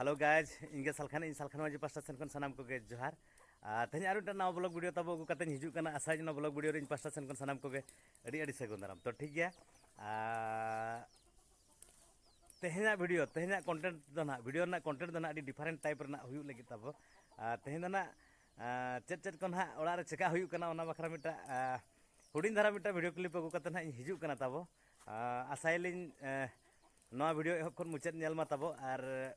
Halo guys, ingat salkhan wajib pasta sen kon sanam ko ge johar. Tanya aru nawa blog video tabo gu katen hiju kana asai na blog video rin pasta sen kon sanam ko ge adi sagun daram. To ठीक गया. Tehnya video, tehnya content do na video na content do na adi different type na huyu lagi tabo. Tehnya na chat kon ha orar cheka huyu kana ona bakra mita hudin dhara mita video clip gu katen ha hiju kana tabo. Asai lin nawa video ehop kon muchat nyel ma tabo ar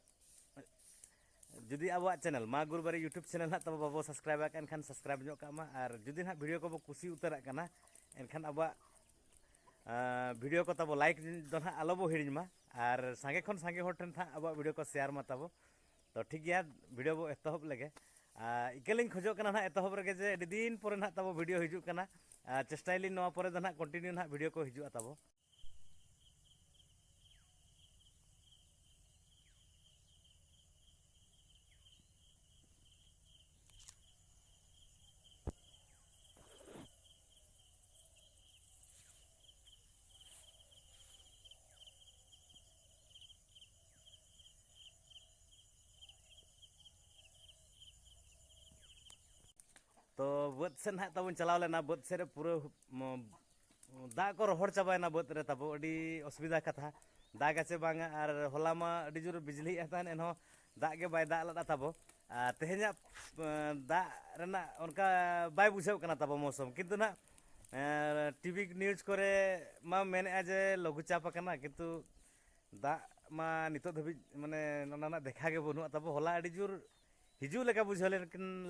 जुदी आबो channel मा गुरुबारी YouTube channel तब बाबो subscribe एनखान subscribe जो कामा और जुदी ना video को बो कुसी उतर कना एनखान अब वीडियो को तब लाइक दो ना आलो बो हिरिन मा और संगे खन संगे हर ठन था अब वीडियो को शेयर मा तब तो ठीक गया वीडियो बो एतहब लगे इकेलिंग खोजो कना ना एतहब रगे जे अडी दिन परे ना तब वीडियो हिजु कना चेष्टाइलिन नवा परे दो ना कंटिन्यू ना वीडियो को हिजु तब तो बद से ना तब चलाव लेना बद से पूरा दा को रोहड़ चाबायना बद रे तब अडी असुविधा कथा दाग आचे बांगा और होला मा अडी जोर बिजली एतान एनहो दाग के बाय दाग लदा तब तेहे냐 दा रेना उनका बाय बुझाव कना तब मौसम किंतु ना टीवी न्यूज करे मा मेने जे लघु चाप कना किंतु दा मा नितो धबि माने ना देखा के बनु तब होला अडी जोर हिजू लेका बुझाव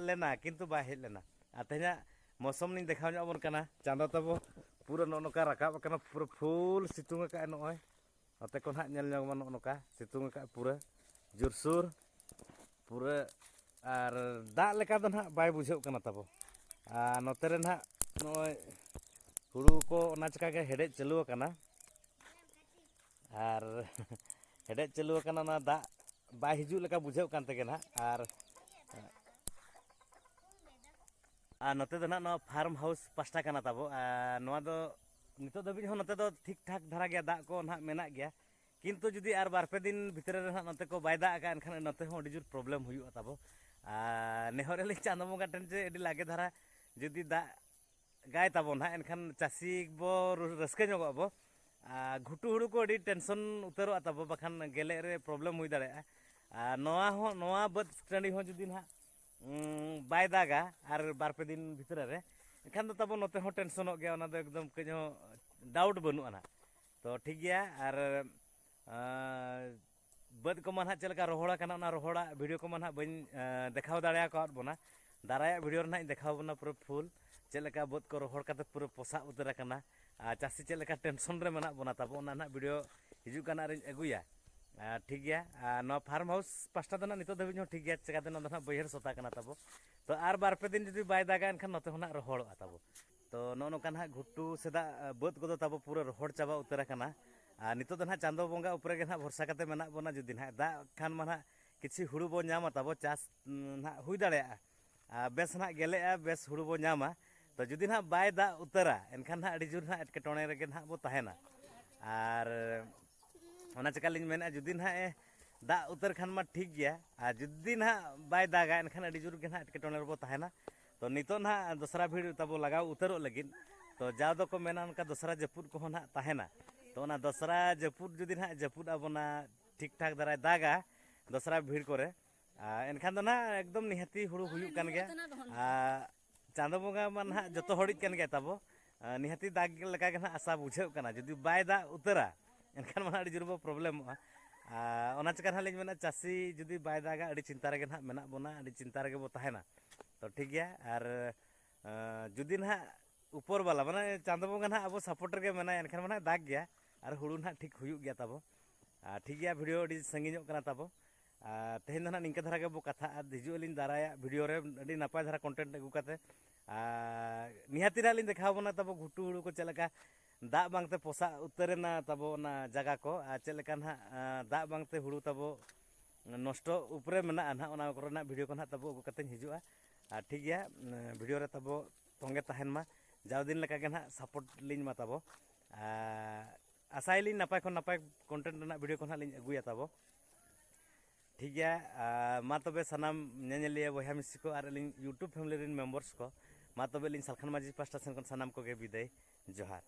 लेना किंतु बाय हेज लेना तेहे냐 मौसम नहीं देखा बन कना चांदा तब पूरा नोका राकाब कना पूरा फुल सितुंग का नय नते को ना नेल मा नोका सितुंग का पूरा जोरसुर पूरा और दाग लेका दो ना बाय बुझाव कना तब नते रे ना नय हुड़ू को ना चका के हेडे चालू कना और हेडे चालू कना ना दाग बाय हिजू लेका बुझाव कान तेगे ना और नते दो ना फार्म हाउस पास्टा कना तब नितो दबी हो नते दो ठीक ठाक धरा गया दाग को ना मेना गया किंतु जुदी आर बार पे दिन भितर रे ना नते को बाय दाग का एनखान नते हो अडी जोर प्रॉब्लम हुई तब नेहरे चांदो बंगा टेन जे अडी लागे धरा जुदी दाग गाय तब ना एनखान चासी बो रस्के जोगो बो घुटू हुड़ू को अडी टेंशन उतरो तब बखान गेले रे प्रॉब्लम हुई दाड़े नोआ बद टांडी हो जुदी ना बाय दागा और बार पे दिन भितर रे एखान दो तब नते हो टेंशन गया ना एकदम कहीं डाउट बनुआ ना तो ठीक गया और बद को ना चलका रोहड़ा कना रोहड़ा वीडियो को ना बन देखाव दाड़ा बना दाराया वीडियो ना देखाव बना पूरा फुल चलका बद को रोहड़ का पूरा पोसा उतर कना चासी चलका टेंशन रे मना बना तब ना वीडियो हिजू कना अगुया ठीक गया फार्म हाउस पास्टा दो ना नितो धबी ठीक गया चिकाते ना बैहर सता कना तब तो आर बार पे दिन जुदी बाय दागा एनखान नते होना रोहड़ तब तो नोका ना घुटू सेदा बद को तब पूरा रोहड़ चाबा उतर कना नितो दो ना चांदो बंगा ऊपर के ना भरसा करते मेना बना जुदी ना दा खान मा किसी हुड़ू बो नामा तब चाष ना हुई दाड़ा बेस ना गेले बेस हुड़ू बो नामा तो जुदी ना बाय दा उतरा एनखान ना अडी जोर ना एटकेटोणे रेगे ना बो ताहेना और ओना चकालिन मेना जुदी ना दा उतर खान मा ठीक गया जुदी ना बाय दागा एनखान अडी जोर के ना एटकेटोणे रे बो ताहेना तो नितो ना दोसरा भीड़ तब लगाव उतरो लगिन तो जाव दो को मेना उनका दोसरा जपुद को ना ताहेना तो ना दोसरा जपुद जुदी ना जपुद अबना ठीक ठाक दारा दागा दोसरा भीड़ करे एनखान दो ना एकदम निहाती हुड़ू हुयु कान गया चांदो बंगा मा ना जतो हड़िज कान गया तब निहाती दाग लेका के ना आशा बुझाव कना जुदी बाय दा उतरा एनखान मा अडी जोर बो प्रॉब्लम ओना चका ना लिन मेना चासी जुदी बाय दागा अडी चिंता रे ना मेना बना अडी चिंता रे बो ताहेना तो ठीक गया और जुदी ना ऊपर वाला माने चांदो बंगा ना अब सपोर्ट रे मेना एनखान मा दाग गया और हुड़ू ना ठीक हुयु गया तब ठीक गया वीडियो अडी संगिनो कना तब तेहेन ना निंका धरा के बो कथा हिजु लिन दाराया वीडियो रे अडी नापाय धरा कंटेंट अगु काते निहाती रा लिन देखाव बना तब घुटू हुड़ू को चलका दाग बांगते पोसा उतरेना तब ना जगह को चलका ना दाग बांगते हुड़ू तब नष्ट ऊपरे मेना ना ओना कोरेना वीडियो को ना तब अगु काते हिजुआ ठीक गया वीडियो रे तब तोंगे ताहेन मा जाव दिन लेका के ना सपोर्ट लिन मा तब आशाइलिन नापाय खन नापाय कंटेंट ना वीडियो को ना लिन अगुया तब ᱴᱷᱤक ᱜᱮᱭᱟ ᱢᱟ ᱛᱚᱵᱮ ᱥᱟᱱᱟᱢ ᱧᱮᱧᱮᱞᱤᱭᱟᱹ ᱵᱚᱭᱦᱟ ᱢᱤᱥᱤ ᱠᱚ ᱟᱨ ᱟᱹᱞᱤᱧ ᱤᱭᱩᱴᱩᱵᱽ ᱯᱷᱮᱢᱮᱞᱤ ᱨᱮᱱ ᱢᱮᱢᱵᱟᱨᱥ ᱠᱚ ᱢᱟ ᱛᱚᱵᱮ ᱟᱹᱞᱤᱧ ᱥᱟᱞᱠᱷᱟᱱ ᱢᱟᱹᱡᱷᱤ ᱯᱟᱥᱴᱟ ᱥᱮᱱ ᱠᱷᱚᱱ ᱥᱟᱱᱟᱢ ᱠᱚᱜᱮ ᱵᱤᱫᱟᱹᱭ ᱡᱚᱦᱟᱨ